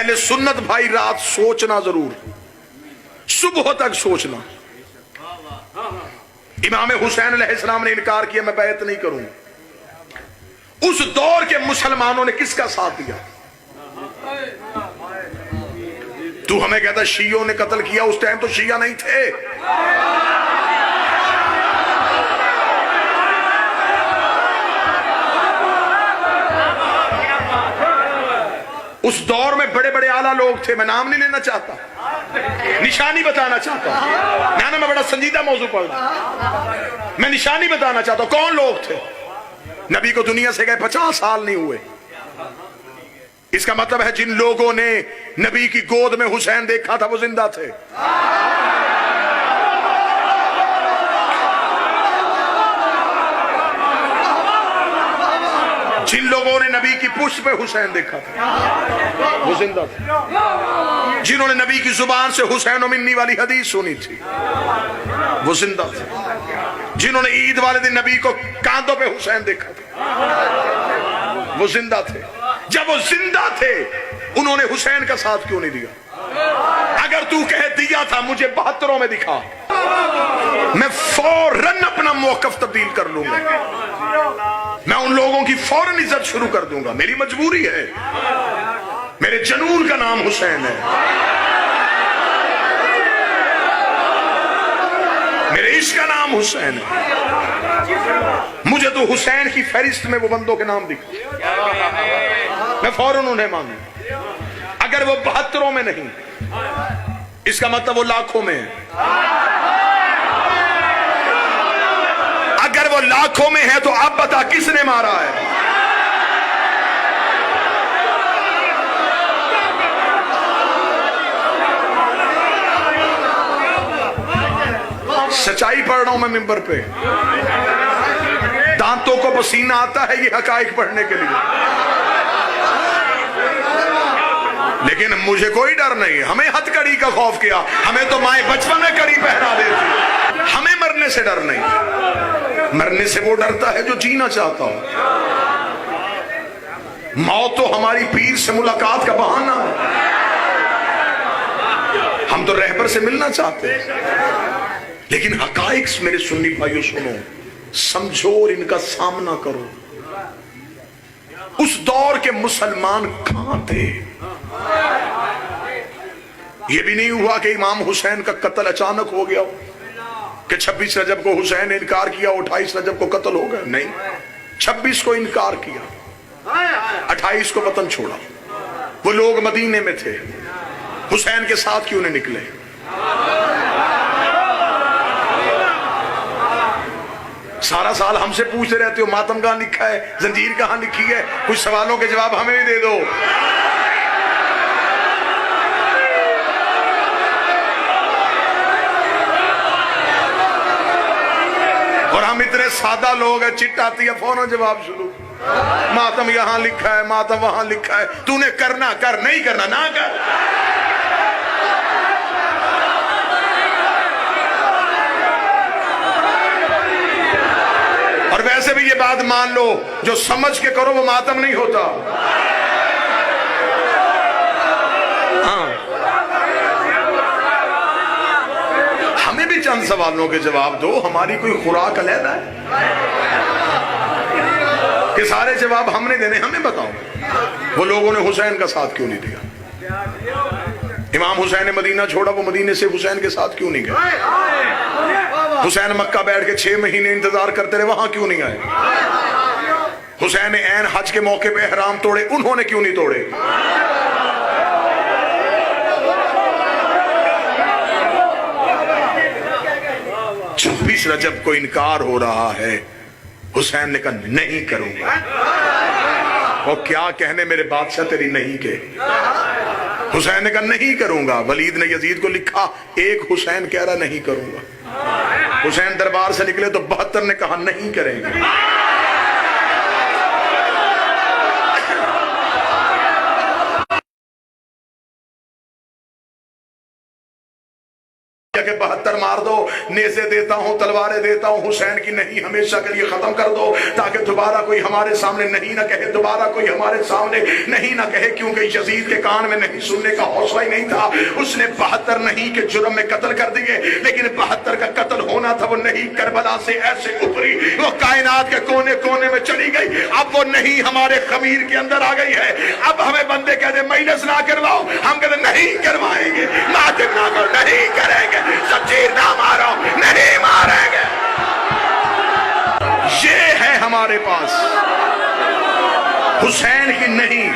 अहले सुन्नत भाई रात सोचना जरूर, सुबह तक सोचना। इमाम हुसैन अलैहिस्सलाम ने इनकार किया, मैं बैत नहीं करूंगा। उस दौर के मुसलमानों ने किसका साथ दिया? तू हमें कहता शियों ने कत्ल किया, उस टाइम तो शिया नहीं थे। उस दौर में बड़े बड़े आला लोग थे, मैं नाम नहीं लेना चाहता, निशानी बताना चाहता हूं। ना मैं बड़ा संजीदा मौजू पढ़ रहा, मैं निशानी बताना चाहता हूं। कौन लोग थे? नबी को दुनिया से गए 50 साल नहीं हुए। इसका मतलब है जिन लोगों ने नबी की गोद में हुसैन देखा था वो जिंदा थे। जिन लोगों ने नबी की पुष्ट पे हुसैन देखा था वो जिंदा थे। जिन्होंने नबी की जुबान से हुसैन मिन्नी वाली हदीस सुनी थी वो जिंदा थे। जिन्होंने ईद वाले दिन नबी को कांधों पे हुसैन देखा था वो जिंदा थे। जब वो जिंदा थे उन्होंने हुसैन का साथ क्यों नहीं दिया? अगर तू कह दिया था मुझे 72 में दिखा, मैं फौरन अपना मौकफ तब्दील कर लूंगा। मैं उन लोगों की फौरन इज्जत शुरू कर दूंगा। मेरी मजबूरी है, मेरे जनून का नाम हुसैन है, मेरे इश्क का नाम हुसैन है। मुझे तो हुसैन की फहरिस्त में वो बंदों के नाम दिखा, मैं फौरन उन्हें मानू। अगर वो 72 में नहीं, इसका मतलब वो लाखों में है। अगर वो लाखों में है तो अब बता किसने मारा है? सच्चाई पढ़ रहा हूं मैं मिंबर पे, दांतों को पसीना आता है ये हकाइक पढ़ने के लिए, लेकिन मुझे कोई डर नहीं। हमें हथकड़ी का खौफ किया, हमें तो माए बचपन में कड़ी पहना देती। हमें मरने से डर नहीं, मरने से वो डरता है जो जीना चाहता हो। मौत तो हमारी पीर से मुलाकात का बहाना है। हम तो रहबर से मिलना चाहते हैं, लेकिन हकाइक मेरे सुन्नी भाइयों सुनो, समझो और इनका सामना करो। उस दौर के मुसलमान कहां थे? यह भी नहीं हुआ कि इमाम हुसैन का कत्ल अचानक हो गया कि 26 रजब को हुसैन ने इनकार किया, 28 रजब को कत्ल हो गया। नहीं, 26 को इनकार किया, 28 को वतन छोड़ा। वो लोग मदीने में थे, हुसैन के साथ क्यों नहीं निकले? सारा साल हमसे पूछते रहते हो मातम कहां लिखा है, जंजीर कहां लिखी है। कुछ सवालों के जवाब हमें भी दे दो। और हम इतने सादा लोग हैं, चिट आती है फौरन जवाब शुरू। मातम यहां लिखा है, मातम वहां लिखा है, तूने करना कर, नहीं करना ना कर। और वैसे भी ये बात मान लो, जो समझ के करो वो मातम नहीं होता। हाँ, हमें भी चंद सवालों के जवाब दो। हमारी कोई खुराक अलग है कि सारे जवाब हमने देने? हमें बताओ वो लोगों ने हुसैन का साथ क्यों नहीं दिया? इमाम हुसैन ने मदीना छोड़ा, वो मदीने से हुसैन के साथ क्यों नहीं गए? हुसैन मक्का बैठ के 6 महीने इंतजार करते रहे, वहां क्यों नहीं आए? हुसैन ने ऐन हज के मौके पे हराम तोड़े, उन्होंने क्यों नहीं तोड़े? 26 रजब को इनकार हो रहा है, हुसैन ने कहा नहीं करूंगा। वो क्या कहने मेरे बादशाह तेरी नहीं के। हुसैन ने कहा नहीं करूंगा। वलीद ने यजीद को लिखा, एक हुसैन कह रहा नहीं करूंगा। हुसैन दरबार से निकले तो 72 ने कहा नहीं करेंगे। के 72 मार दो, नेज़े देता हूं, तलवारें देता हूं, हुसैन की नहीं हमेशा के लिए खत्म कर दो, ताकि दोबारा कोई हमारे सामने नहीं ना कहे, दोबारा कोई हमारे सामने नहीं ना कहे। क्योंकि यजीद के कान में नहीं सुनने का हौसला ही नहीं था। उसने 72 नहीं के जुर्म में कत्ल कर दिए, लेकिन 72 का कत्ल होना था। वो नहीं करबला से ऐसे उतरी, वो कायनात के कोने कोने में चली गई। अब वो नहीं हमारे खमीर के अंदर आ गई है। अब हमें बंदे कहते माइनस ना करवाओ, हम कहते नहीं करवाएंगे, मातिम ना करो, नहीं करेंगे, जंजीर ना मारो, नहीं मारेंगे। ये है हमारे पास हुसैन की नहीं,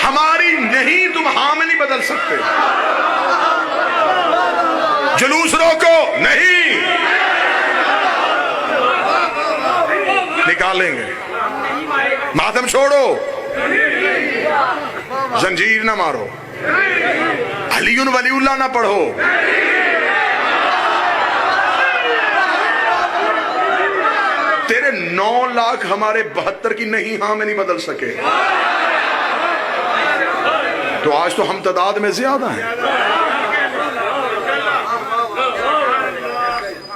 हमारी नहीं तुम हाँ में नहीं बदल सकते। जुलूस रोको, नहीं निकालेंगे। मातम छोड़ो, जंजीर ना मारो, अलीउन वलीउल्लाह ना पढ़ो, तेरे 9 लाख हमारे 72 की नहीं हाँ में नहीं बदल सके। तो आज तो हम तादाद में ज्यादा हैं।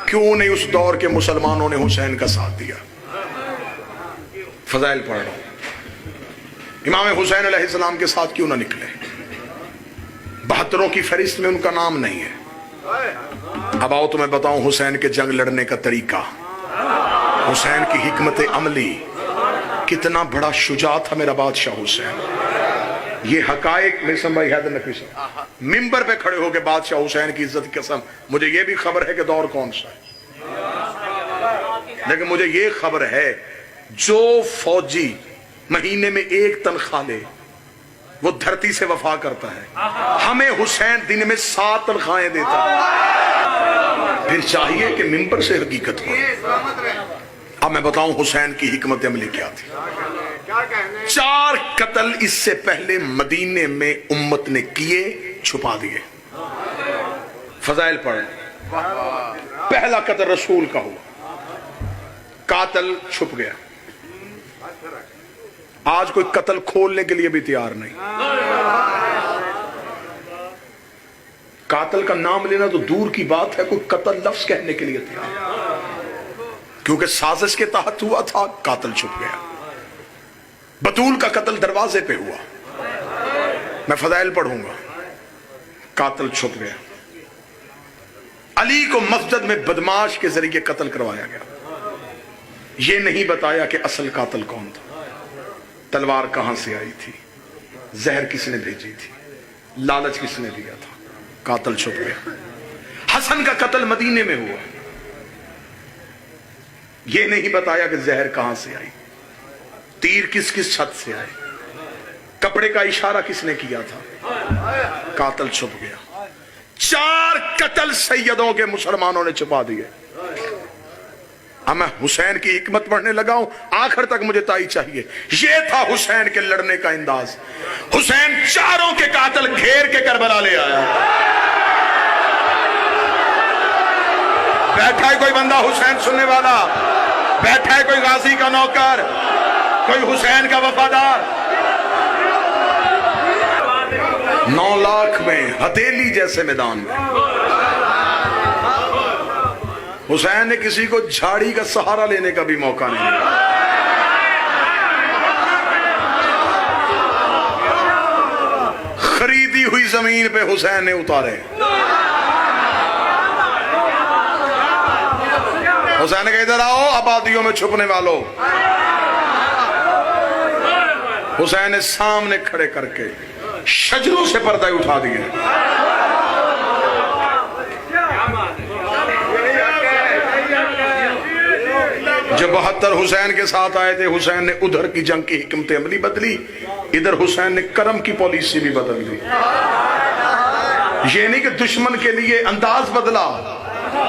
क्यों नहीं उस दौर के मुसलमानों ने हुसैन का साथ दिया? फजाइल पढ़ रहा हूं। इमाम हुसैन अलैहिस्सलाम के साथ क्यों ना निकले? 72 की फहरिस्त में उनका नाम नहीं है। अब आओ तुम्हें बताऊं हुसैन के जंग लड़ने का तरीका, हुसैन की हिकमत अमली, कितना बड़ा शुजा था मेरा बादशाह हुसैन। ये हकायक में भाई हैदर नकवी साहब मिंबर पे खड़े होकर बादशाह हुसैन की इज्जत की कसम, मुझे ये भी खबर है कि दौर कौन सा है, लेकिन मुझे ये खबर है जो फौजी महीने में 1 तनख्वाह ले वो धरती से वफा करता है। हमें हुसैन दिन में 7 तनख्वाहें देता है। फिर चाहिए कि मिंबर से हकीकत हो। अब मैं बताऊं हुसैन की हिकमत अमली क्या थी। 4 कत्ल इससे पहले मदीने में उम्मत ने किए, छुपा दिए। फजाइल पढ़। पहला कत्ल रसूल का हुआ, कातल छुप गया। आज कोई कत्ल खोलने के लिए भी तैयार नहीं। कातल का नाम लेना तो दूर की बात है, कोई कत्ल लफ्ज कहने के लिए तैयार, क्योंकि साजिश के तहत हुआ था। कातल छुप गया। बतूल का कत्ल दरवाजे पे हुआ, मैं फजाइल पढ़ूंगा। कातल छुप गया। अली को मस्जिद में बदमाश के जरिए कत्ल करवाया गया। यह नहीं बताया कि असल कातल कौन था, तलवार कहां से आई थी, जहर किसने भेजी थी, लालच किसने दिया था। कातल छुप गया। हसन का कत्ल मदीने में हुआ, यह नहीं बताया कि जहर कहां से आई, तीर किस किस छत से आए, कपड़े का इशारा किसने किया था। कातल छुप गया। 4 कत्ल सैयदों के मुसलमानों ने छुपा दिए। अब मैं हुसैन की हिकमत पढ़ने लगा हूं, आखिर तक मुझे ताई चाहिए। यह था हुसैन के लड़ने का अंदाज। हुसैन 4 के कातल घेर के करबला ले आया। बैठा है कोई बंदा हुसैन सुनने वाला, बैठा है कोई गाजी का नौकर, कोई हुसैन का वफादार। 9 लाख में हथेली जैसे मैदान में हुसैन ने किसी को झाड़ी का सहारा लेने का भी मौका नहीं दिया। खरीदी हुई जमीन पे हुसैन ने उतारे। हुसैन के इधर आओ आबादियों में छुपने वालों। हुसैन ने सामने खड़े करके शजरों से पर्दा उठा दिए। जब 72 हुसैन के साथ आए थे, हुसैन ने उधर की जंग की हिकमत अमली बदली, इधर हुसैन ने करम की पॉलिसी भी बदल दी। ये नहीं कि दुश्मन के लिए अंदाज बदला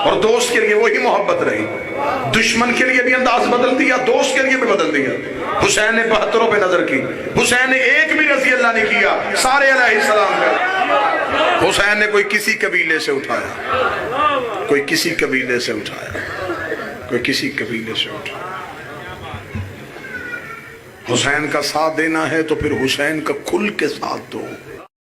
और दोस्त के लिए वही मोहब्बत रही, दुश्मन के लिए भी अंदाज बदल दिया, दोस्त के लिए भी बदल दिया। हुसैन ने 72 पे नजर की, हुसैन ने एक भी रजी अल्लाह ने किया, सारे अलैहिस्सलाम का। हुसैन ने कोई किसी कबीले से उठाया, कोई किसी कबीले से उठाया, कोई किसी कबीले से उठाया। हुसैन का साथ देना है तो फिर हुसैन का खुल के साथ दो।